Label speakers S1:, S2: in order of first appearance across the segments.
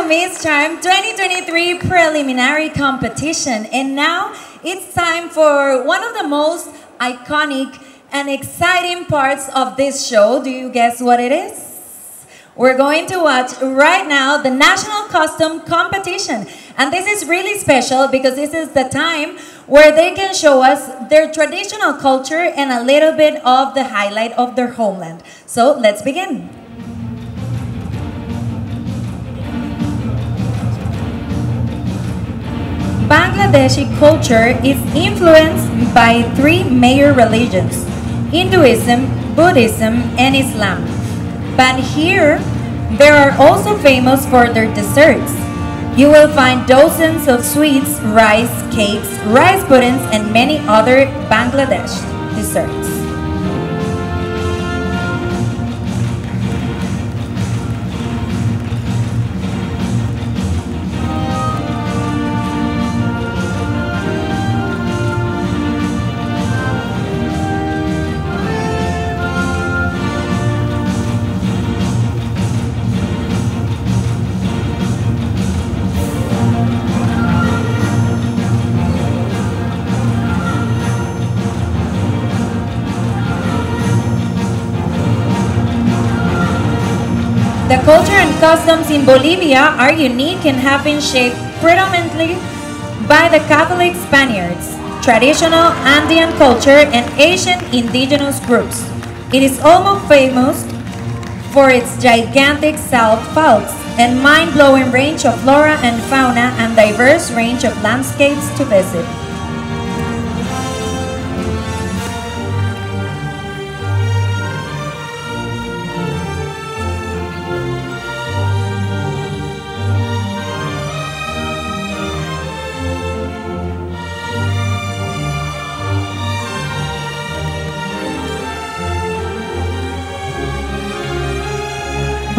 S1: Misscharm 2023 preliminary competition, and now it's time for one of the most iconic and exciting parts of this show. Do you guess what it is? We're going to watch right now the National Costume Competition, and this is really special because this is the time where they can show us their traditional culture and a little bit of the highlight of their homeland. So let's begin. Bangladeshi culture is influenced by three major religions: Hinduism, Buddhism, and Islam. But here, they are also famous for their desserts. You will find dozens of sweets, rice cakes, rice puddings, and many other Bangladesh desserts. The culture and customs in Bolivia are unique and have been shaped predominantly by the Catholic Spaniards, traditional Andean culture, and Asian indigenous groups. It is almost famous for its gigantic salt faults and mind-blowing range of flora and fauna and diverse range of landscapes to visit.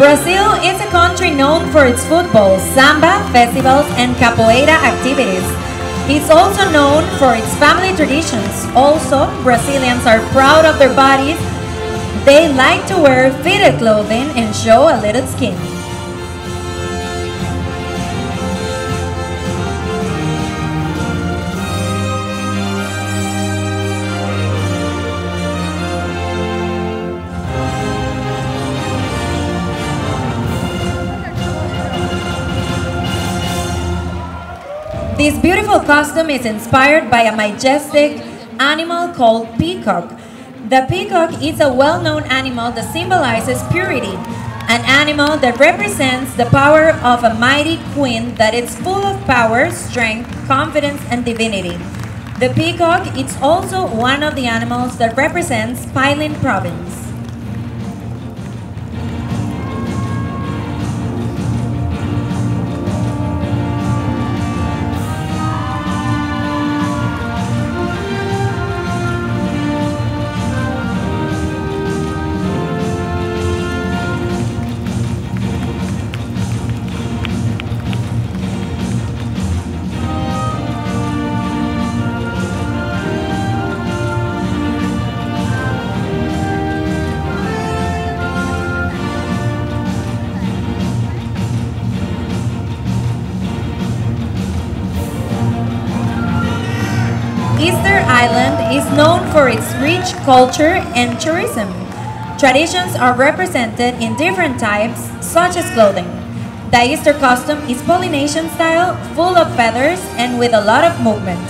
S1: Brazil is a country known for its football, samba, festivals, and capoeira activities. It's also known for its family traditions. Also, Brazilians are proud of their bodies. They like to wear fitted clothing and show a little skin. This beautiful costume is inspired by a majestic animal called peacock. The peacock is a well-known animal that symbolizes purity, an animal that represents the power of a mighty queen that is full of power, strength, confidence, and divinity. The peacock is also one of the animals that represents Pailin province. Easter Island is known for its rich culture and tourism. Traditions are represented in different types, such as clothing. The Easter costume is Polynesian style, full of feathers and with a lot of movement,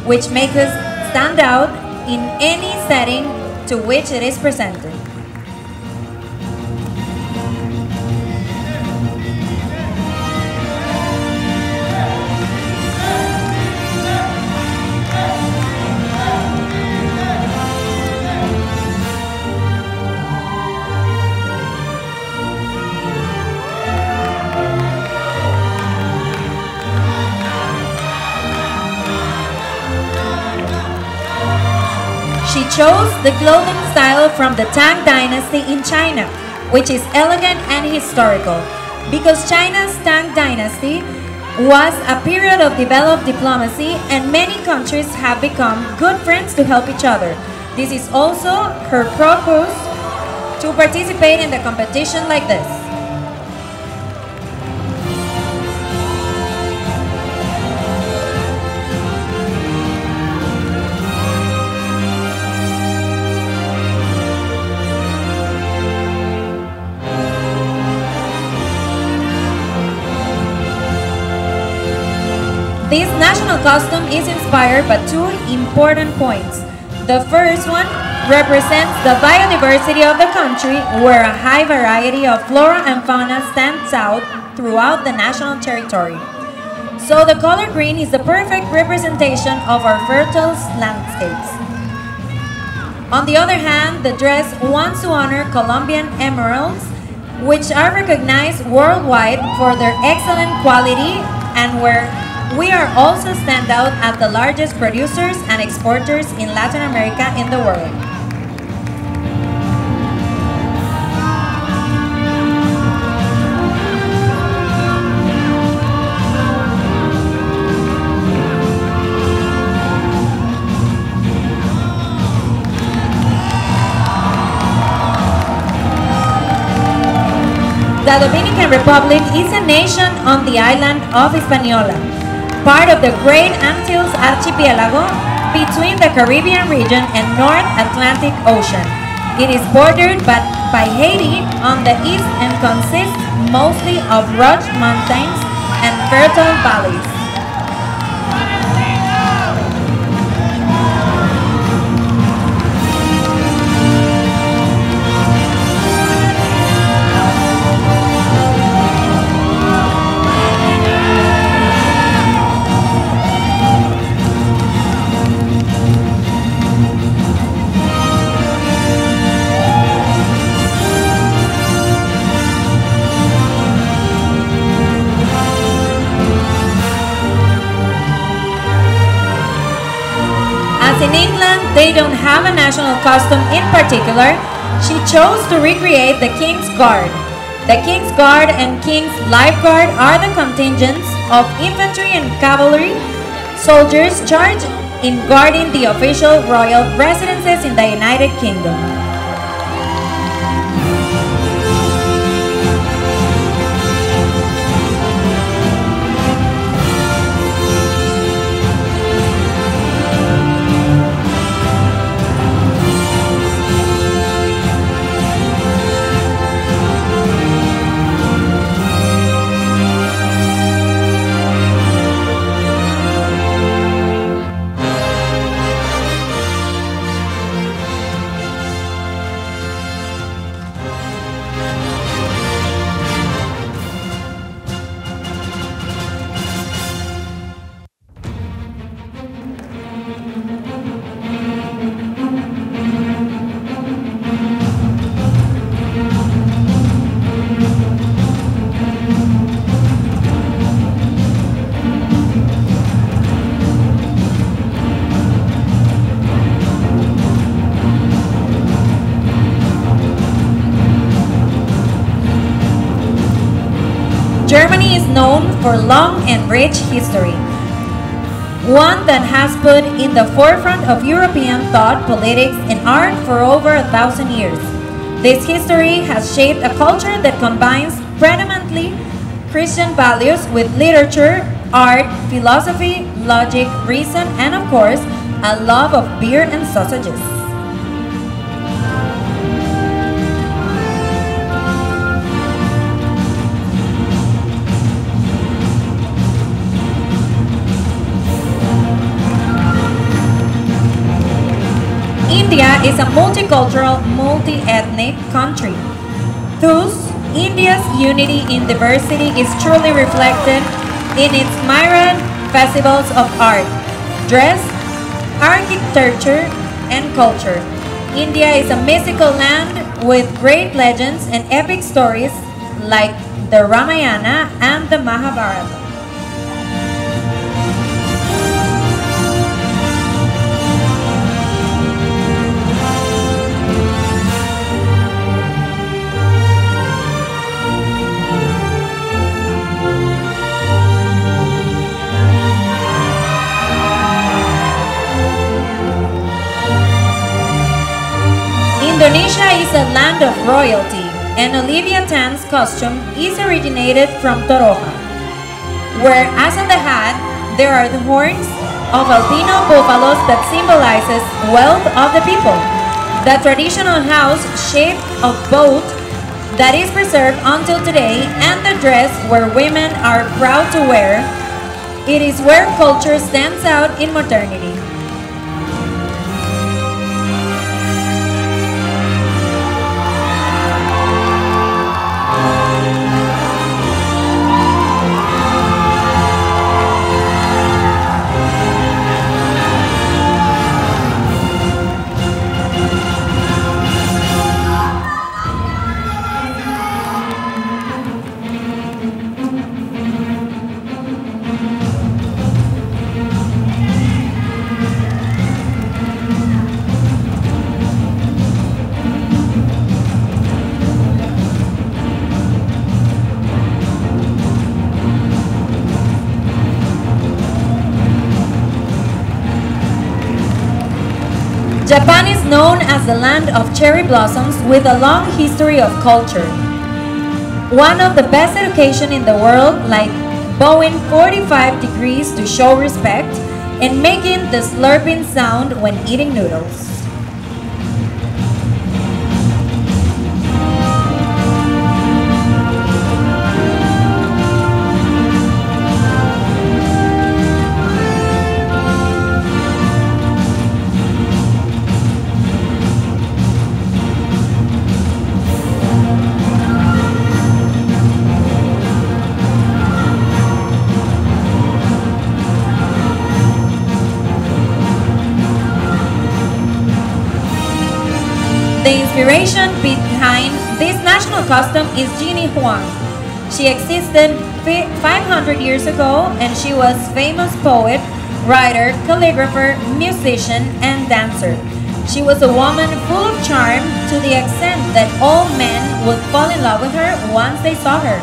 S1: which makes it stand out in any setting to which it is presented. She chose the clothing style from the Tang Dynasty in China, which is elegant and historical, because China's Tang Dynasty was a period of developed diplomacy and many countries have become good friends to help each other. This is also her purpose to participate in the competition like this. This national costume is inspired by two important points. The first one represents the biodiversity of the country, where a high variety of flora and fauna stands out throughout the national territory. So the color green is the perfect representation of our fertile landscapes. On the other hand, the dress wants to honor Colombian emeralds, which are recognized worldwide for their excellent quality and where we are also stand out as the largest producers and exporters in Latin America in the world. The Dominican Republic is a nation on the island of Hispaniola, part of the Great Antilles Archipelago between the Caribbean region and North Atlantic Ocean. It is bordered by Haiti on the east and consists mostly of rugged mountains and fertile valleys. In England, they don't have a national costume in particular. She chose to recreate the King's Guard. The King's Guard and King's Lifeguard are the contingents of infantry and cavalry soldiers charged in guarding the official royal residences in the United Kingdom. Germany is known for long and rich history, one that has put in the forefront of European thought, politics, and art for over 1,000 years. This history has shaped a culture that combines predominantly Christian values with literature, art, philosophy, logic, reason, and of course, a love of beer and sausages. India is a multicultural, multi-ethnic country. Thus, India's unity in diversity is truly reflected in its myriad festivals of art, dress, architecture, and culture. India is a mystical land with great legends and epic stories like the Ramayana and the Mahabharata. Indonesia is a land of royalty, and Olivia Tan's costume is originated from Toronja, where, as on the hat, there are the horns of albino buffaloes that symbolizes wealth of the people. The traditional house shape of boat that is preserved until today, and the dress where women are proud to wear It is where culture stands out in modernity. Japan is known as the land of cherry blossoms with a long history of culture. One of the best education in the world, like bowing 45 degrees to show respect and making the slurping sound when eating noodles. The inspiration behind this national custom is Jeannie Huang. She existed 500 years ago and she was a famous poet, writer, calligrapher, musician, and dancer. She was a woman full of charm to the extent that all men would fall in love with her once they saw her.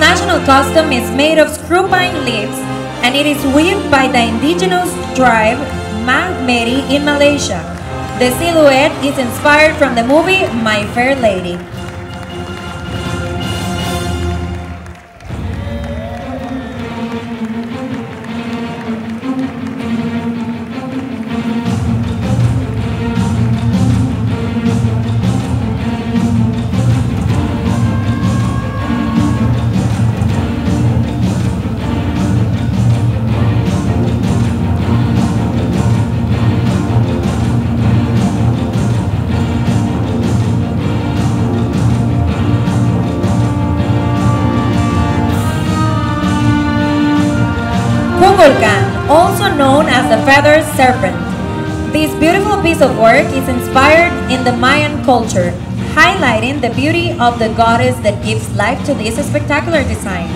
S1: National custom is made of screw pine leaves and it is weaved by the indigenous tribe Mahmeri in Malaysia. The silhouette is inspired from the movie My Fair Lady. Also known as the feathered serpent. This beautiful piece of work is inspired in the Mayan culture, highlighting the beauty of the goddess that gives life to this spectacular design.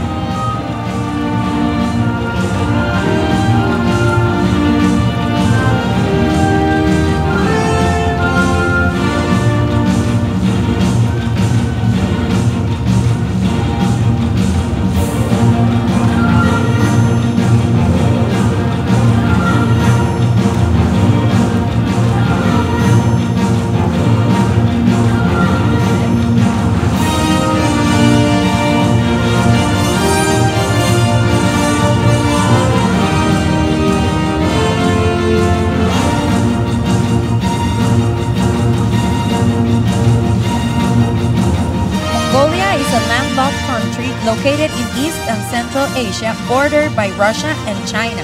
S1: Located in East and Central Asia, bordered by Russia and China.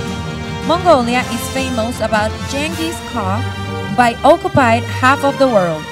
S1: Mongolia is famous about Genghis Khan by occupied half of the world.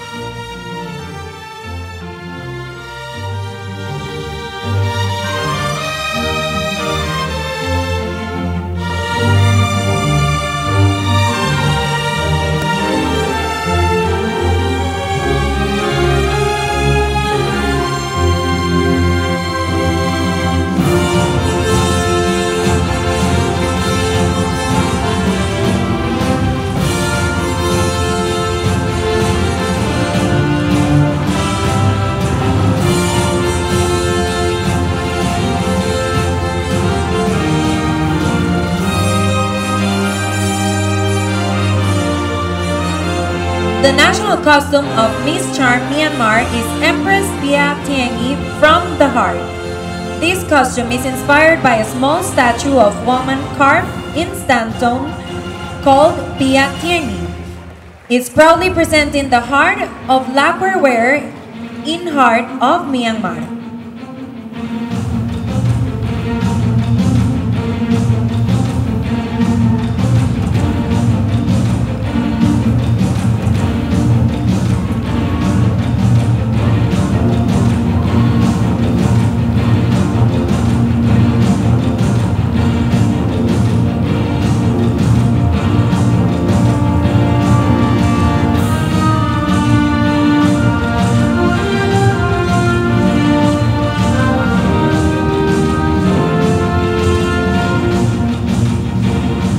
S1: The national costume of Misscharm Myanmar is Empress Pia Tiangi from the Heart. This costume is inspired by a small statue of woman carved in sandstone called Pia Tiangi. It's proudly presenting the heart of lacquerware in heart of Myanmar.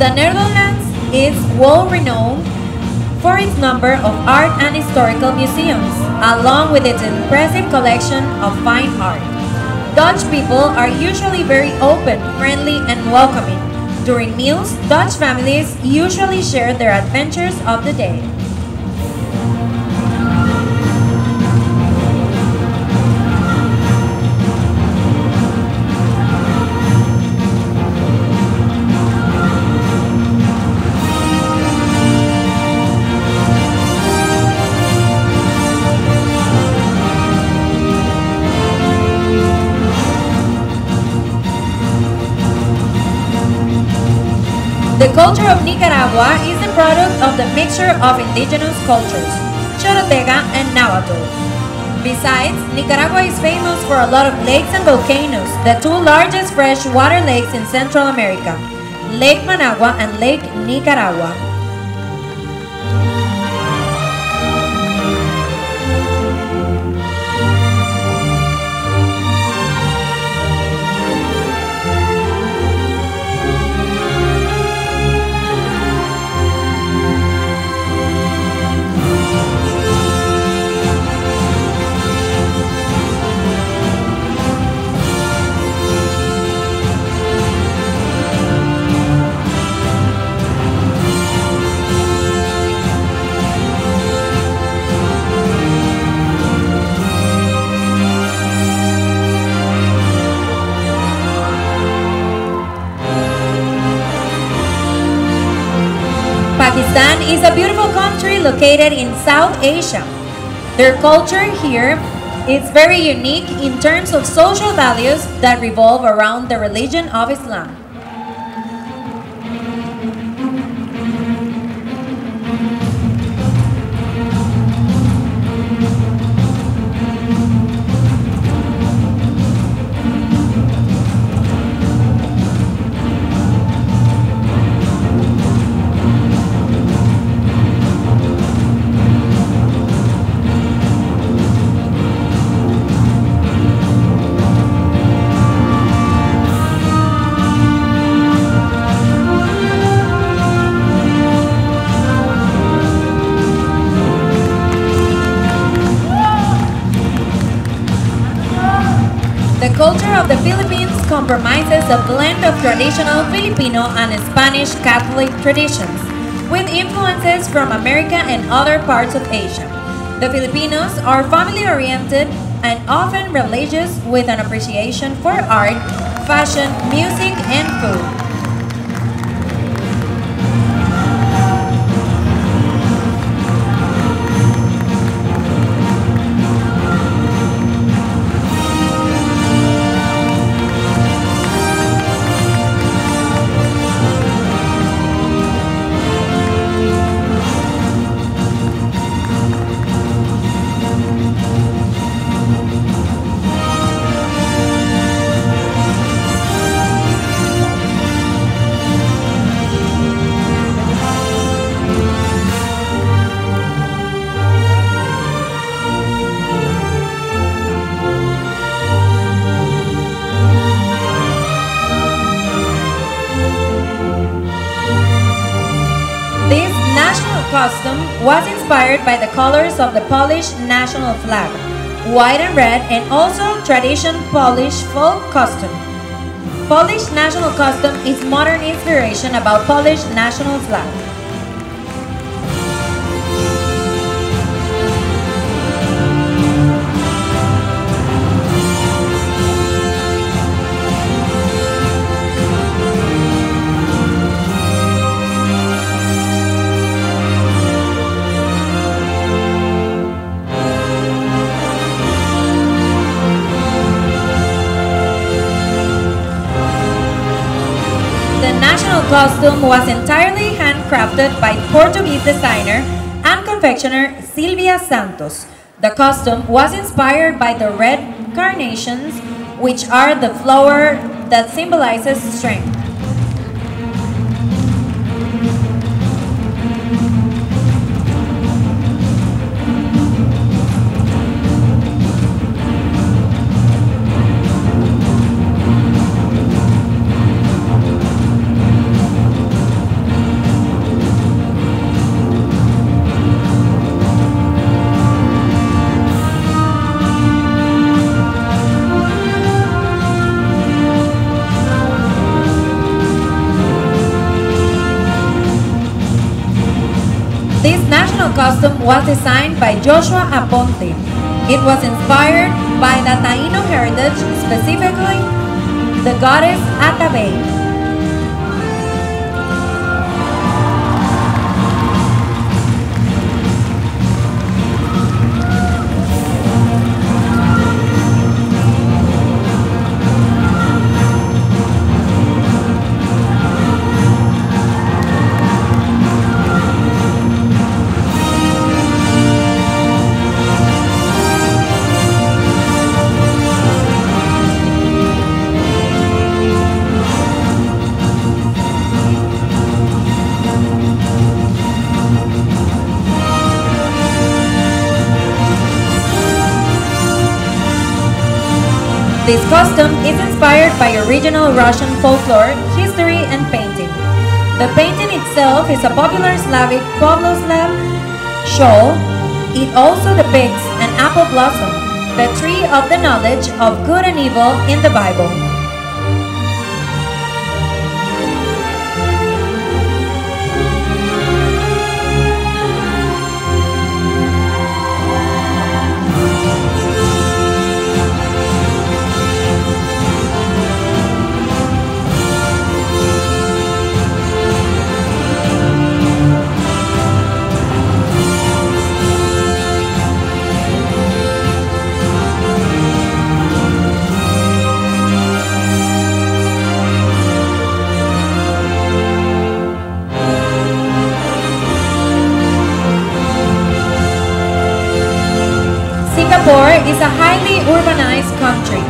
S1: The Netherlands is well-renowned for its number of art and historical museums, along with its impressive collection of fine art. Dutch people are usually very open, friendly, and welcoming. During meals, Dutch families usually share their adventures of the day. The culture of Nicaragua is the product of the mixture of indigenous cultures, Chorotega and Nahuatl. Besides, Nicaragua is famous for a lot of lakes and volcanoes, the two largest freshwater lakes in Central America, Lake Managua and Lake Nicaragua. Pakistan is a beautiful country located in South Asia. Their culture here is very unique in terms of social values that revolve around the religion of Islam. The culture of the Philippines comprises a blend of traditional Filipino and Spanish Catholic traditions, with influences from America and other parts of Asia. The Filipinos are family-oriented and often religious, with an appreciation for art, fashion, music, and food. Costume was inspired by the colors of the Polish national flag, white and red, and also tradition Polish folk costume. Polish national costume is modern inspiration about Polish national flag. costume was entirely handcrafted by Portuguese designer and confectioner Silvia Santos. The costume was inspired by the red carnations, which are the flower that symbolizes strength. This national costume was designed by Joshua Aponte. It was inspired by the Taino heritage, specifically the goddess Atabey. This costume is inspired by original Russian folklore, history, and painting. The painting itself is a popular Slavic Pavloslav shawl. It also depicts an apple blossom, the tree of the knowledge of good and evil in the Bible. Singapore is a highly urbanized country.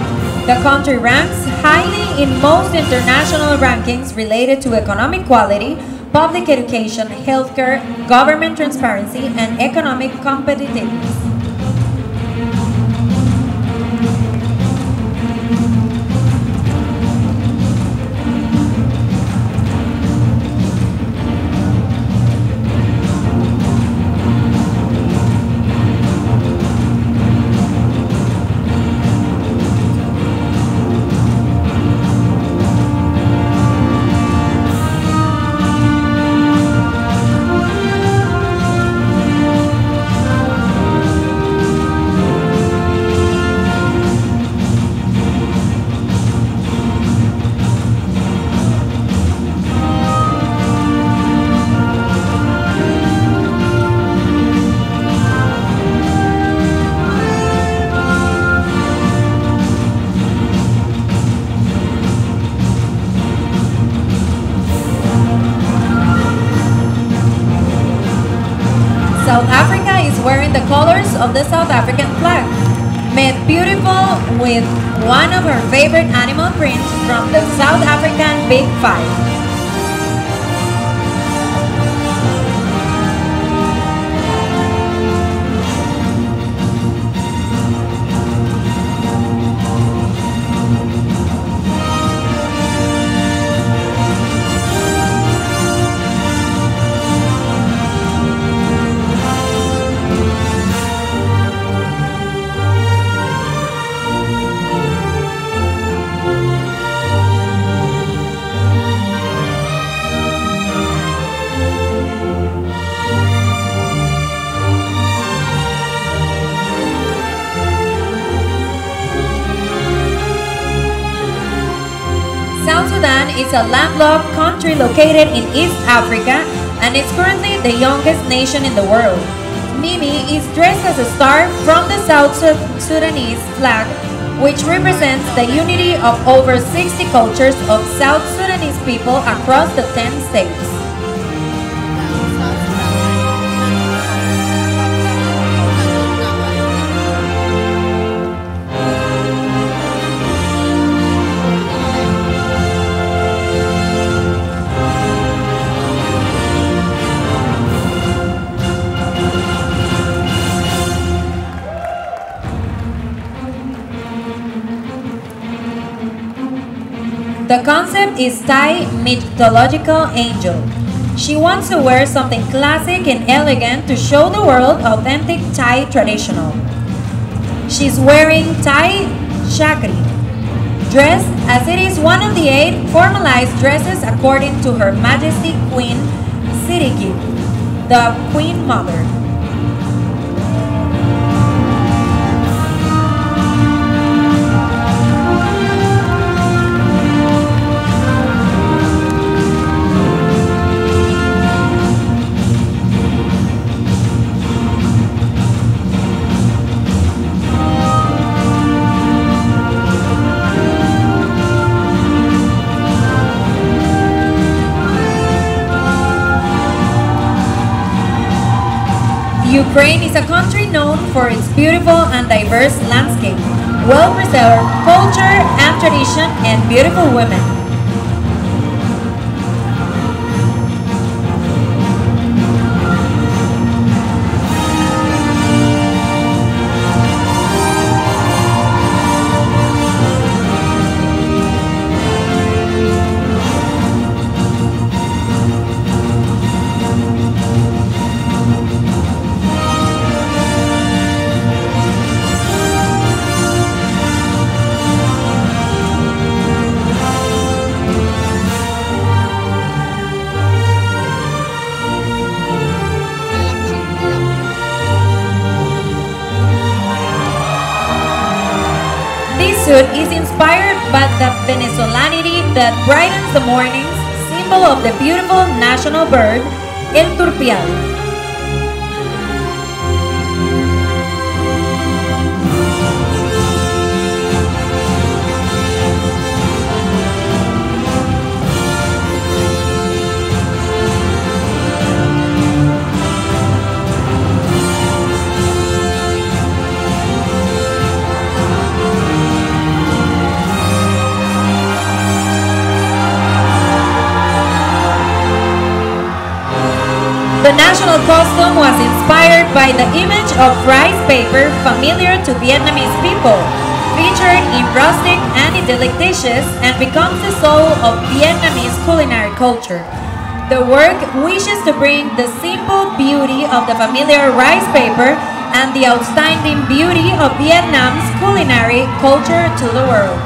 S1: The country ranks highly in most international rankings related to economic quality, public education, healthcare, government transparency, and economic competitiveness. South Africa is wearing the colors of the South African flag, made beautiful with one of her favorite animal prints from the South African Big Five. South Sudan is a landlocked country located in East Africa and is currently the youngest nation in the world. Mimi is dressed as a star from the South Sudanese flag which represents the unity of over 60 cultures of South Sudanese people across the 10 states. The concept is Thai mythological angel. She wants to wear something classic and elegant to show the world authentic Thai traditional. She's wearing Thai chakri dress, as it is one of the 8 formalized dresses according to Her Majesty Queen Sirikit, the Queen Mother. Ukraine is a country known for its beautiful and diverse landscape, well-preserved culture and tradition, and beautiful women. Is inspired by the Venezolanity that brightens the mornings, symbol of the beautiful national bird, el turpial. The national costume was inspired by the image of rice paper familiar to Vietnamese people, featured in rustic and idyllic dishes, and becomes the soul of Vietnamese culinary culture. The work wishes to bring the simple beauty of the familiar rice paper and the outstanding beauty of Vietnam's culinary culture to the world.